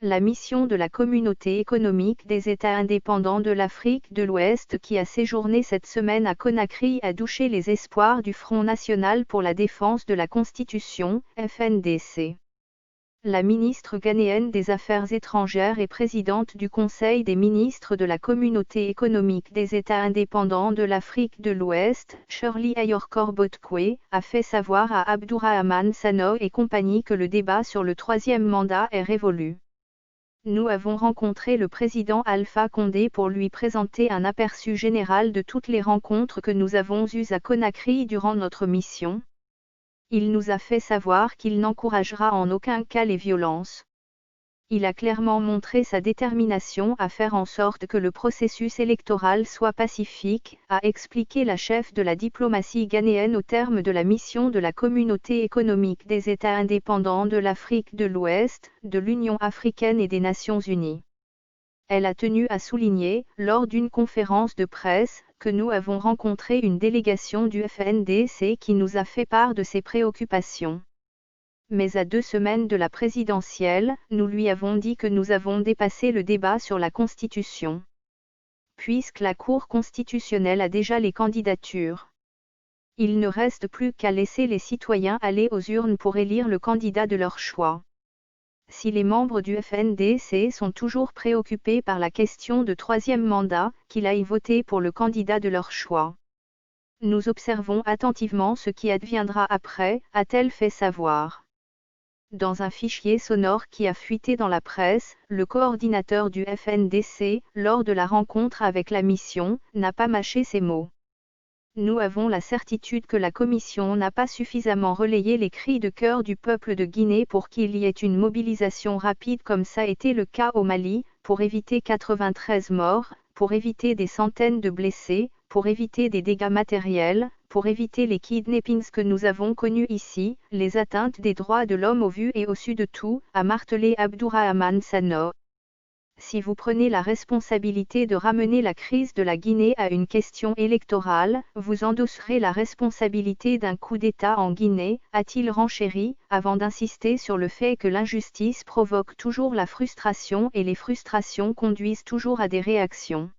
La mission de la Communauté économique des États indépendants de l'Afrique de l'Ouest qui a séjourné cette semaine à Conakry a douché les espoirs du Front national pour la défense de la Constitution, FNDC. La ministre ghanéenne des Affaires étrangères et présidente du Conseil des ministres de la Communauté économique des États indépendants de l'Afrique de l'Ouest, Shirley Ayorkor Botkwe, a fait savoir à Abdourahmane Sanoh et compagnie que le débat sur le troisième mandat est révolu. Nous avons rencontré le président Alpha Condé pour lui présenter un aperçu général de toutes les rencontres que nous avons eues à Conakry durant notre mission. Il nous a fait savoir qu'il n'encouragera en aucun cas les violences. Il a clairement montré sa détermination à faire en sorte que le processus électoral soit pacifique, a expliqué la chef de la diplomatie ghanéenne au terme de la mission de la Communauté économique des États indépendants de l'Afrique de l'Ouest, de l'Union africaine et des Nations unies. Elle a tenu à souligner, lors d'une conférence de presse, que nous avons rencontré une délégation du FNDC qui nous a fait part de ses préoccupations. Mais à 2 semaines de la présidentielle, nous lui avons dit que nous avons dépassé le débat sur la Constitution. Puisque la Cour constitutionnelle a déjà les candidatures. Il ne reste plus qu'à laisser les citoyens aller aux urnes pour élire le candidat de leur choix. Si les membres du FNDC sont toujours préoccupés par la question de troisième mandat, qu'ils aillent voter pour le candidat de leur choix. Nous observons attentivement ce qui adviendra après, a-t-elle fait savoir. Dans un fichier sonore qui a fuité dans la presse, le coordinateur du FNDC, lors de la rencontre avec la mission, n'a pas mâché ses mots. Nous avons la certitude que la Commission n'a pas suffisamment relayé les cris de cœur du peuple de Guinée pour qu'il y ait une mobilisation rapide comme ça a été le cas au Mali, pour éviter 93 morts, pour éviter des centaines de blessés, pour éviter des dégâts matériels, pour éviter les kidnappings que nous avons connus ici, les atteintes des droits de l'homme au vu et au su de tout, a martelé Abdourahmane Sanoh. Si vous prenez la responsabilité de ramener la crise de la Guinée à une question électorale, vous endosserez la responsabilité d'un coup d'État en Guinée, a-t-il renchéri, avant d'insister sur le fait que l'injustice provoque toujours la frustration et les frustrations conduisent toujours à des réactions.